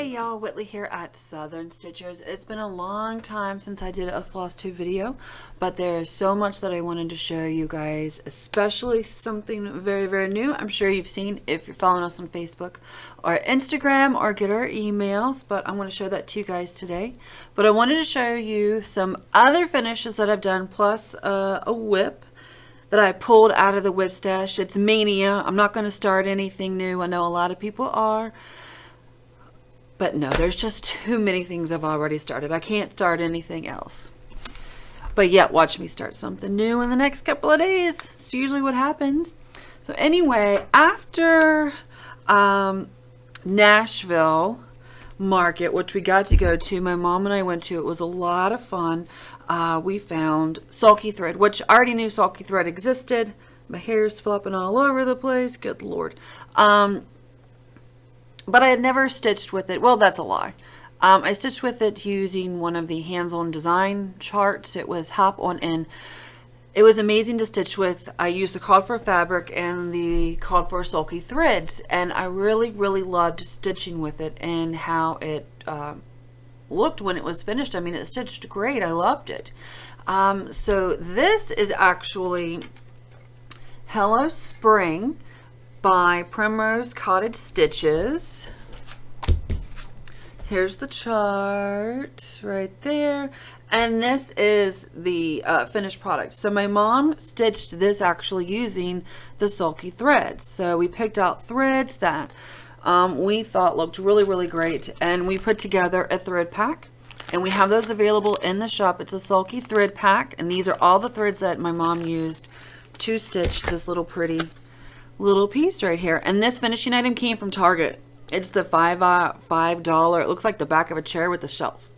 Hey y'all, Whitley here at Southern Stitchers. It's been a long time since I did a Flosstube video, but there is so much that I wanted to show you guys, especially something very, very new. I'm sure you've seen if you're following us on Facebook or Instagram or get our emails, but I want to show that to you guys today. But I wanted to show you some other finishes that I've done, plus a whip that I pulled out of the whip stash. It's mania. I'm not going to start anything new. I know a lot of people are. But no, there's just too many things I've already started. I can't start anything else. But yet, watch me start something new in the next couple of days. It's usually what happens. So anyway, after Nashville Market, which we got to go to, my mom and I went to, it was a lot of fun. We found sulky thread, which I already knew sulky thread existed. My hair's flopping all over the place. Good Lord. But I had never stitched with it. Well, that's a lie. I stitched with it using one of the hands-on design charts. It was hop on in. It was amazing to stitch with. I used the called for fabric and the called for sulky threads, and I really, really loved stitching with it and how it looked when it was finished. I mean, it stitched great. I loved it. So this is actually Hello Spring by Primrose Cottage Stitches. Here's the chart right there, and this is the finished product. So my mom stitched this actually using the sulky threads. So we picked out threads that we thought looked really, really great, and we put together a thread pack, and we have those available in the shop. It's a sulky thread pack, and these are all the threads that my mom used to stitch this little pretty little piece right here. And this finishing item came from Target. It's the $5. It looks like the back of a chair with a shelf.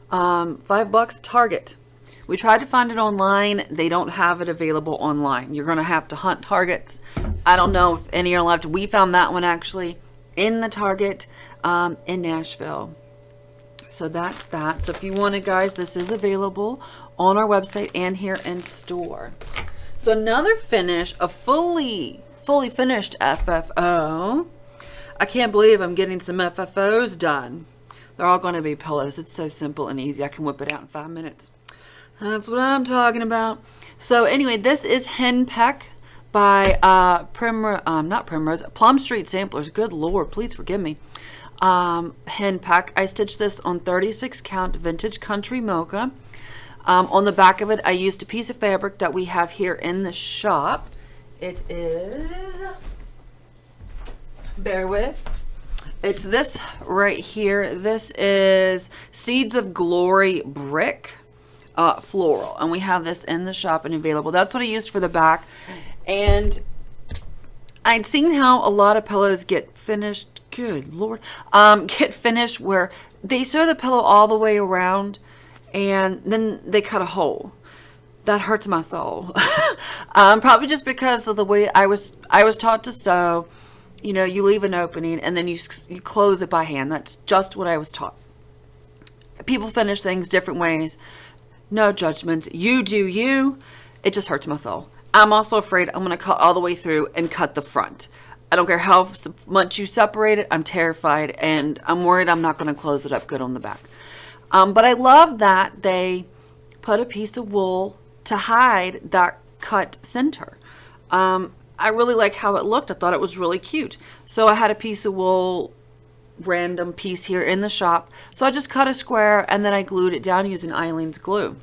$5 Target. We tried to find it online. They don't have it available online. You're gonna have to hunt Targets. I don't know if any are left. We found that one actually in the Target in Nashville. So that's that. So if you want it, guys, this is available on our website and here in store. So another finish, a fully finished FFO. I can't believe I'm getting some FFOs done. They're all going to be pillows. It's so simple and easy. I can whip it out in 5 minutes. That's what I'm talking about. So anyway, this is Peck by Plum Street Samplers. Good Lord, please forgive me. Peck. I stitched this on 36 count vintage country mocha. On the back of it, I used a piece of fabric that we have here in the shop. It is, bear with, it's this right here. This is Seeds of Glory Brick Floral, and we have this in the shop and available. That's what I used for the back. And I'd seen how a lot of pillows get finished, good Lord, get finished where they sew the pillow all the way around and then they cut a hole. That hurts my soul. Probably just because of the way I was taught to sew. You know, you leave an opening and then you close it by hand. That's just what I was taught. People finish things different ways. No judgments. You do you. It just hurts my soul. I'm also afraid I'm going to cut all the way through and cut the front. I don't care how much you separate it. I'm terrified, and I'm worried I'm not going to close it up good on the back. But I love that they put a piece of wool to hide that cut center. I really like how it looked. I thought it was really cute. So I had a piece of wool, random piece here in the shop. So I just cut a square and then I glued it down using Eileen's glue.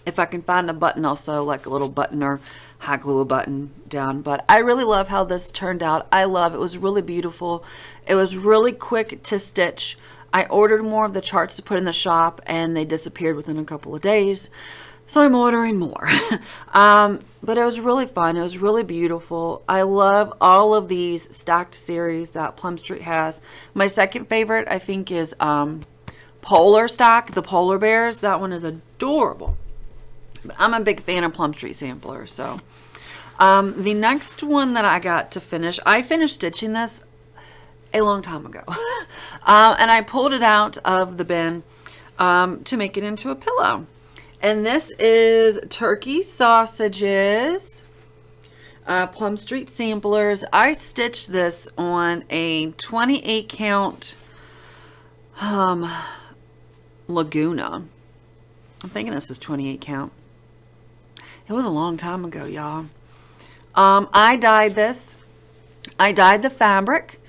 If I can find a button, I'll sew like a little button or hot glue a button down. But I really love how this turned out. I love it. It was really beautiful. It was really quick to stitch. I ordered more of the charts to put in the shop and they disappeared within a couple of days. So I'm ordering more. But it was really fun. It was really beautiful. I love all of these stacked series that Plum Street has. My second favorite, I think, is Polar Stack, the polar bears. That one is adorable. But I'm a big fan of Plum Street Samplers. So the next one that I got to finish, I finished stitching this a long time ago. And I pulled it out of the bin to make it into a pillow. And this is Turkey Sausages, Plum Street Samplers. I stitched this on a 28 count Laguna. I'm thinking this is 28 count. It was a long time ago, y'all. I dyed this. I dyed the fabric.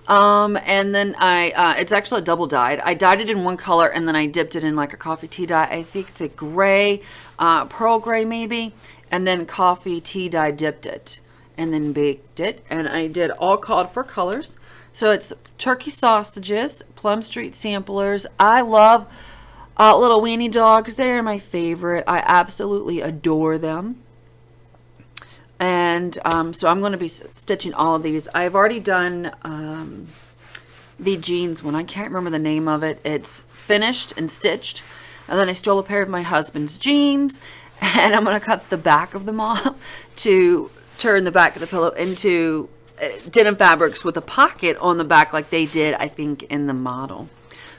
And then it's actually a double dyed. I dyed it in one color and then I dipped it in like a coffee tea dye. I think it's a gray, pearl gray maybe. And then coffee tea dye dipped it and then baked it. And I did all called for colors. So it's turkey sausages, Plum Street samplers. I love little weenie dogs. They're my favorite. I absolutely adore them. And so I'm going to be stitching all of these. I've already done the jeans one. I can't remember the name of it. It's finished and stitched. And then I stole a pair of my husband's jeans. And I'm going to cut the back of them off to turn the back of the pillow into denim fabrics with a pocket on the back like they did, I think, in the model.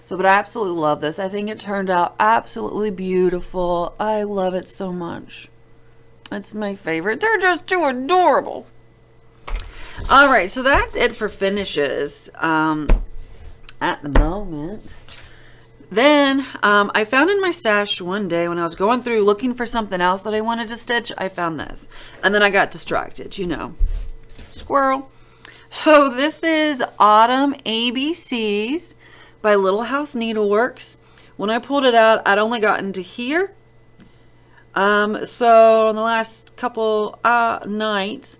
So, but I absolutely love this. I think it turned out absolutely beautiful. I love it so much. It's my favorite. They're just too adorable. All right, so that's it for finishes at the moment. Then I found in my stash one day when I was going through looking for something else that I wanted to stitch, I found this. And then I got distracted, you know. Squirrel. So this is Autumn ABCs by Little House Needleworks. When I pulled it out, I'd only gotten to here. So in the last couple nights,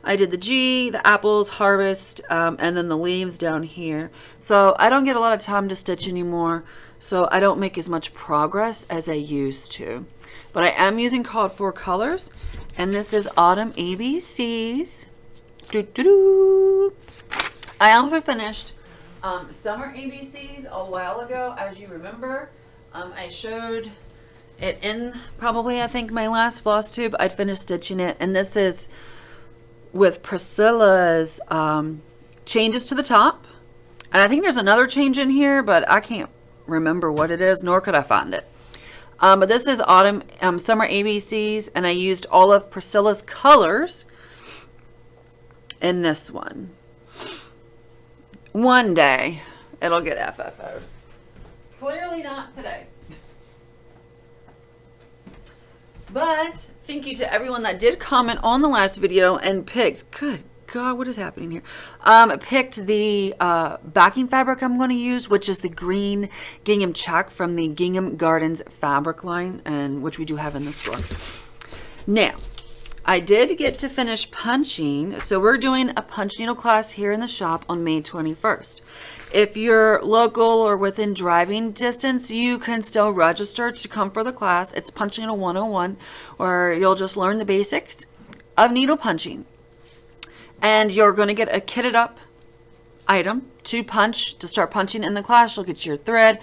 I did the G, the apples, harvest, and then the leaves down here. So I don't get a lot of time to stitch anymore, so I don't make as much progress as I used to. But I am using called for colors, and this is Autumn ABCs. I also finished Summer ABCs a while ago, as you remember. I showed it in probably, I think, my last floss tube. I'd finished stitching it, and this is with Priscilla's changes to the top. And I think there's another change in here, but I can't remember what it is, nor could I find it. But this is Autumn Summer ABCs, and I used all of Priscilla's colors in this one. One day it'll get FFO'd. Clearly not today. But thank you to everyone that did comment on the last video and picked, good God, what is happening here? Picked the backing fabric I'm going to use, which is the green gingham check from the Gingham Gardens fabric line, and which we do have in the store. Now, I did get to finish punching, so we're doing a punch needle class here in the shop on May 21st. If you're local or within driving distance, you can still register to come for the class. It's Punch Needle 101, where you'll just learn the basics of needle punching. And you're going to get a kitted up item to punch, to start punching in the class. You'll get your thread,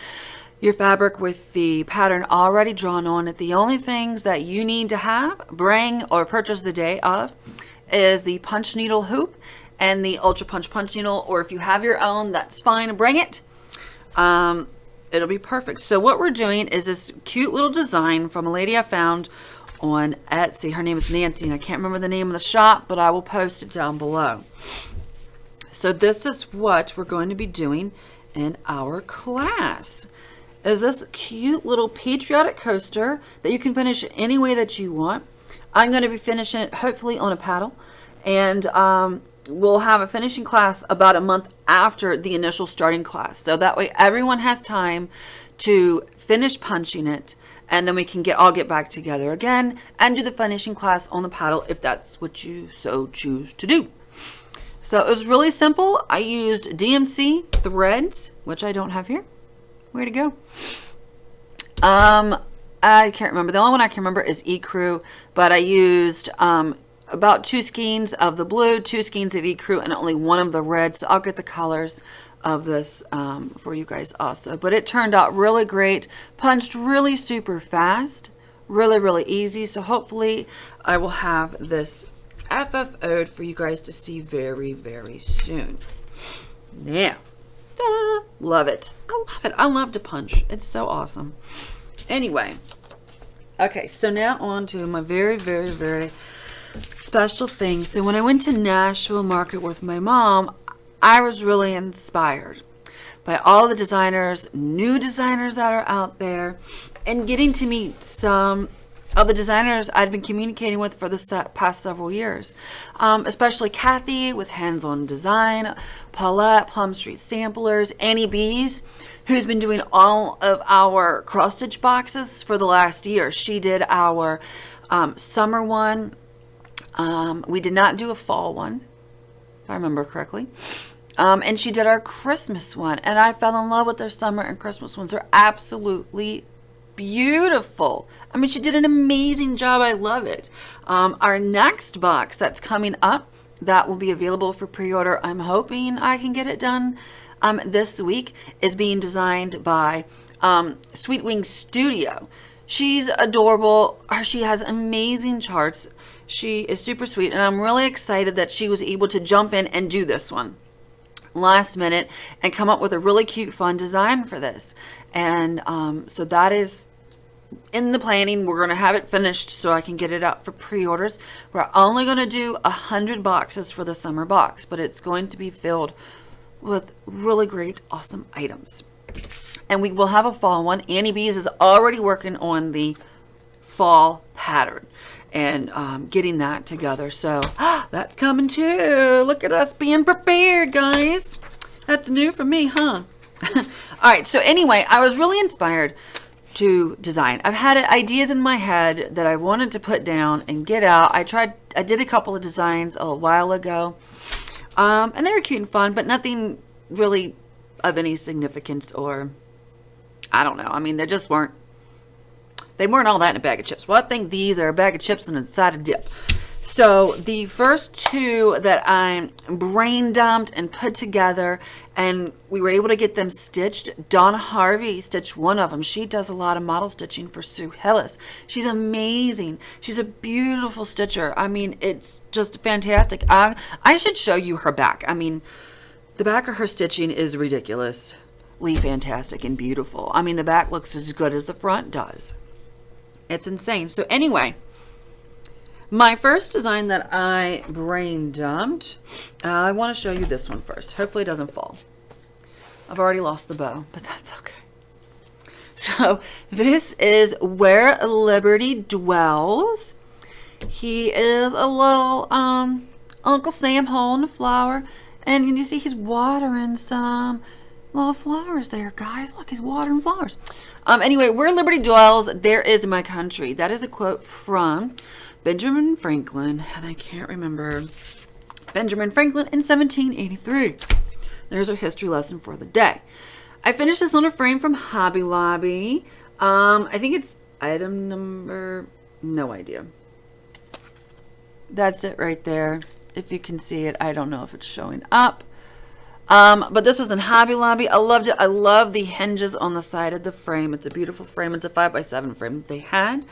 your fabric with the pattern already drawn on it. The only things that you need to have, bring, or purchase the day of is the punch needle hoop and the Ultra punch needle, or if you have your own, that's fine, bring it. It'll be perfect. So what we're doing is this cute little design from a lady I found on Etsy. Her name is Nancy, and I can't remember the name of the shop, but I will post it down below. So this is what we're going to be doing in our class. Is this cute little patriotic coaster that you can finish any way that you want. I'm going to be finishing it hopefully on a paddle, and we'll have a finishing class about a month after the initial starting class. So that way everyone has time to finish punching it, and then we can all get back together again and do the finishing class on the paddle if that's what you so choose to do. So it was really simple. I used DMC threads, which I don't have here. Where to go? I can't remember. The only one I can remember is Ecru, but I used about 2 skeins of the blue, 2 skeins of Ecru, and only 1 of the red. So I'll get the colors of this for you guys also. But it turned out really great. Punched really super fast. Really, really easy. So hopefully I will have this FFO'd for you guys to see very, very soon. Now, ta-da! Love it. I love it. I love to punch. It's so awesome. Anyway, okay, so now on to my very, very, very special thing. So when I went to Nashville Market with my mom, I was really inspired. by all the designers, new designers that are out there, and getting to meet some of the designers I'd been communicating with for the past several years, especially Kathy with Hands On Design, Paulette, Plum Street Samplers, Annie B's, who's been doing all of our cross stitch boxes for the last year. She did our summer one. We did not do a fall one, if I remember correctly. And she did our Christmas one, and I fell in love with their summer and Christmas ones. They're absolutely beautiful. I mean, she did an amazing job. I love it. Our next box that's coming up, that will be available for pre-order. I'm hoping I can get it done this week, is being designed by Sweet Wing Studio. She's adorable. She has amazing charts. She is super sweet, and I'm really excited that she was able to jump in and do this one last minute and come up with a really cute, fun design for this. And so that is in the planning. We're going to have it finished so I can get it out for pre-orders. We're only going to do 100 boxes for the summer box, but it's going to be filled with really great, awesome items. And we will have a fall one. Annie B's is already working on the fall pattern and getting that together. So that's coming too. Look at us being prepared, guys. That's new for me, huh? All right. So anyway, I was really inspired to design. I've had ideas in my head that I wanted to put down and get out. I did a couple of designs a while ago. And they were cute and fun, but nothing really of any significance, or I don't know. I mean, they weren't all that in a bag of chips. Well, I think these are a bag of chips and a side of dip. So the first two that I brain dumped and put together, and we were able to get them stitched. Donna Harvey stitched one of them. She does a lot of model stitching for Sue Hillis. She's amazing. She's a beautiful stitcher. I mean, it's just fantastic. I should show you her back. I mean, the back of her stitching is ridiculously fantastic and beautiful. I mean, the back looks as good as the front does. It's insane. So anyway, my first design that I brain dumped, I want to show you this one first. Hopefully it doesn't fall. I've already lost the bow, but that's okay. So this is Where Liberty Dwells. He is a little Uncle Sam holding a flower, and you see he's watering some little flowers there, guys. Look, he's watering flowers. Anyway, Where Liberty Dwells, there is my country. That is a quote from Benjamin Franklin, and I can't remember. Benjamin Franklin in 1783. There's our history lesson for the day. I finished this on a frame from Hobby Lobby. I think it's item number, no idea. That's it right there. If you can see it, I don't know if it's showing up. But this was in Hobby Lobby. I loved it. I love the hinges on the side of the frame. It's a beautiful frame. It's a 5x7 frame that they had.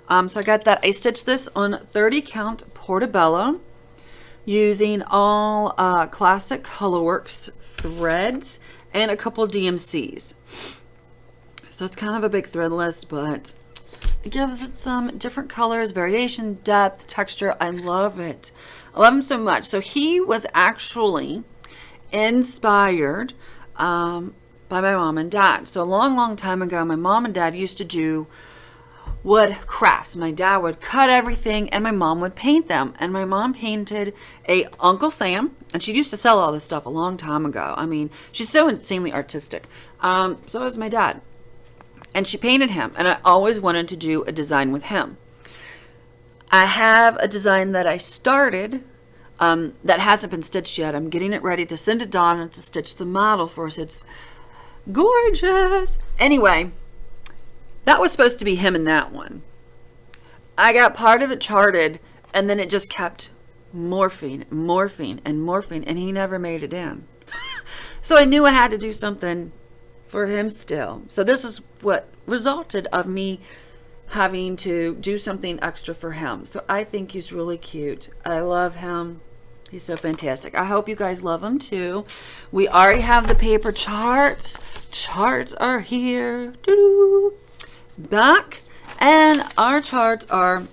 So I got that. I stitched this on 30 count Portobello using all classic Colorworks threads and a couple DMCs. So it's kind of a big thread list, but it gives it some different colors, variation, depth, texture. I love it. I love him so much. So he was actually inspired by my mom and dad. So a long time ago, my mom and dad used to do wood crafts. My dad would cut everything and my mom would paint them. And my mom painted a Uncle Sam, and she used to sell all this stuff a long time ago. I mean, she's so insanely artistic. So is my dad. And she painted him, and I always wanted to do a design with him. I have a design that I started that hasn't been stitched yet. I'm getting it ready to send to Donna to stitch the model for us. It's gorgeous. Anyway, that was supposed to be him in that one. I got part of it charted, and then it just kept morphing, and he never made it in. So I knew I had to do something for him still. So this is what resulted of me having to do something extra for him. So I think he's really cute. I love him. He's so fantastic. I hope you guys love him too. We already have the paper charts. Charts are here. Doo-doo. Back. And our charts are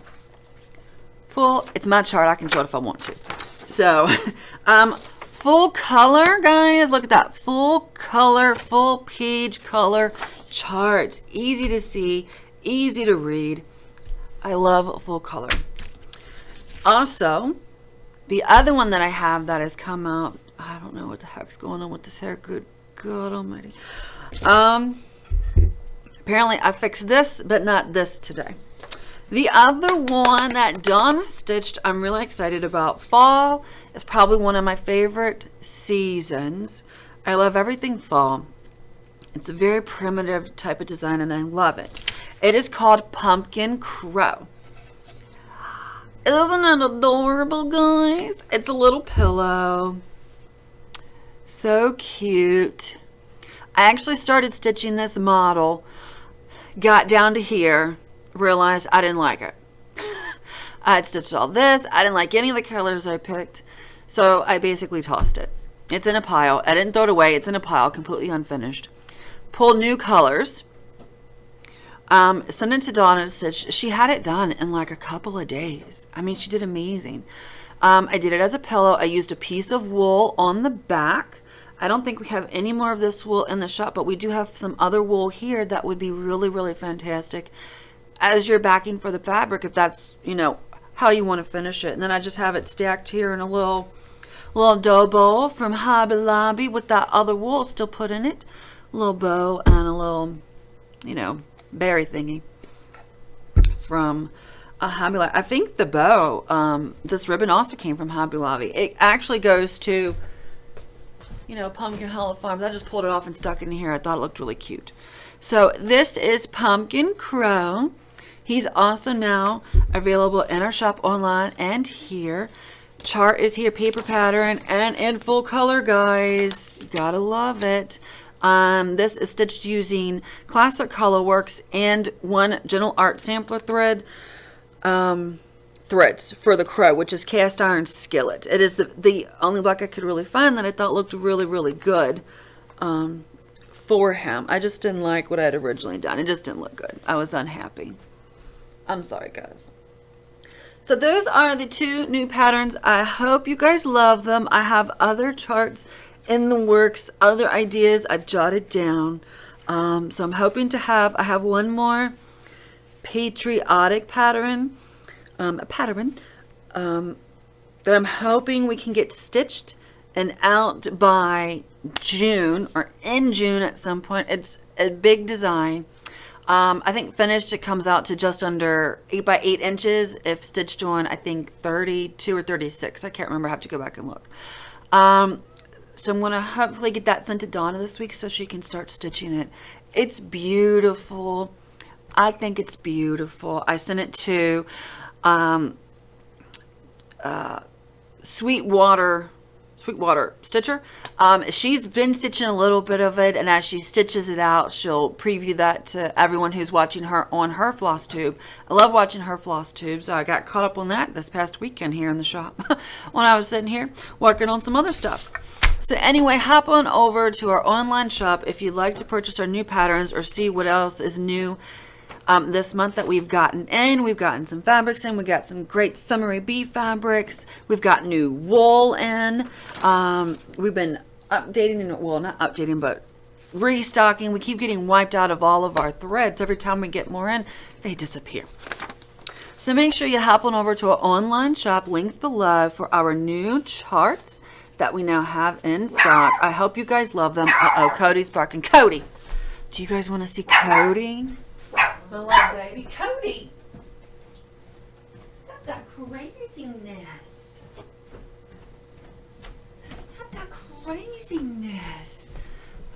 full. It's my chart. I can show it if I want to. So, Full color, guys. Look at that. Full color, full page color charts. Easy to see, easy to read. I love full color. Also, the other one that I have that has come out, I don't know what the heck's going on with this hair. Good God almighty. Apparently I fixed this, but not this today. The other one that Dawn stitched, I'm really excited about. Fall is probably one of my favorite seasons. I love everything fall. It's a very primitive type of design and I love it. It is called Pumpkin Crow. Isn't it adorable, guys? It's a little pillow. So cute. I actually started stitching this model, got down to here, realized I didn't like it. I had stitched all this. I didn't like any of the colors I picked, so I basically tossed it. It's in a pile. I didn't throw it away. It's in a pile, completely unfinished. Pulled new colors. Sent it to Donna to stitch. She had it done in like a couple of days. I mean, she did amazing. I did it as a pillow. I used a piece of wool on the back. I don't think we have any more of this wool in the shop, but we do have some other wool here that would be really, really fantastic as your backing for the fabric, if that's, you know, how you want to finish it. And then I just have it stacked here in a little dough bowl from Hobby Lobby with that other wool still put in it. A little bow and a little, you know, berry thingy from Hobby Lobby. I think the bow, this ribbon also came from Hobby Lobby. It actually goes to, you know, Pumpkin Hollow Farms. I just pulled it off and stuck it in here. I thought it looked really cute. So this is Pumpkin Crow. He's also now available in our shop online and here. Chart is here, paper pattern, and in full color, guys. You gotta love it. This is stitched using Classic Colorworks and one Gentle Art sampler thread. Threads for the crow, which is cast iron skillet. It is the only black I could really find that I thought looked really, really good for him. I just didn't like what I had originally done. It just didn't look good. I was unhappy. I'm sorry, guys. So those are the two new patterns. I hope you guys love them. I have other charts in the works, other ideas I've jotted down. So I'm hoping to I have one more patriotic pattern, that I'm hoping we can get stitched and out by June or in June at some point. It's a big design. I think finished it comes out to just under 8 by 8 inches. If stitched on, I think 32 or 36. I can't remember. I have to go back and look. So I'm going to hopefully get that sent to Donna this week so she can start stitching it. It's beautiful. I think it's beautiful. I sent it to Sweetwater Stitcher. She's been stitching a little bit of it, and as she stitches it out, she'll preview that to everyone who's watching her on her floss tube. I love watching her floss tube, so I got caught up on that this past weekend here in the shop when I was sitting here working on some other stuff. So anyway, hop on over to our online shop if you'd like to purchase our new patterns or see what else is new this month that we've gotten in. We've gotten some fabrics in. We got some great summery bee fabrics. We've got new wool in. We've been updating, well, not updating, but restocking. We keep getting wiped out of all of our threads. Every time we get more in, they disappear. So make sure you hop on over to our online shop, links below, for our new charts that we now have in stock. I hope you guys love them. Uh-oh, Cody's barking. Cody, do you guys want to see Cody? My little baby Cody. Stop that craziness. Stop that craziness.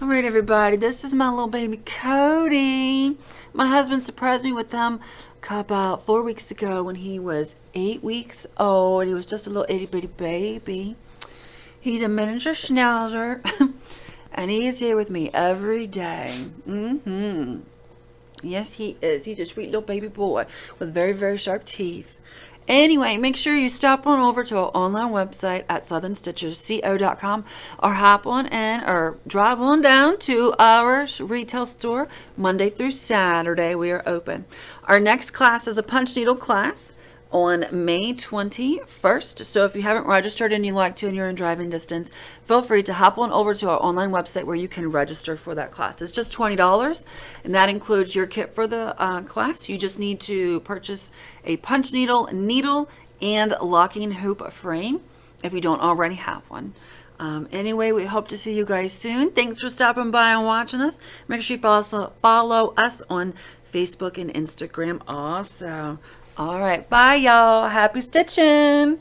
All right, everybody. This is my little baby Cody. My husband surprised me with them about 4 weeks ago when he was 8 weeks old. He was just a little itty bitty baby. He's a miniature schnauzer. And he is here with me every day. Yes, he is. He's a sweet little baby boy with very, very sharp teeth. Anyway, make sure you stop on over to our online website at southernstitchersco.com or hop on in or drive on down to our retail store Monday through Saturday. We are open. Our next class is a punch needle class. on May 21st. So if you haven't registered and you'd like to and you're in driving distance, feel free to hop on over to our online website where you can register for that class. It's just $20, and that includes your kit for the class. You just need to purchase a punch needle, and locking hoop frame if you don't already have one. Anyway, we hope to see you guys soon. Thanks for stopping by and watching us. Make sure you follow us on Facebook and Instagram also. All right, bye y'all. Happy stitching.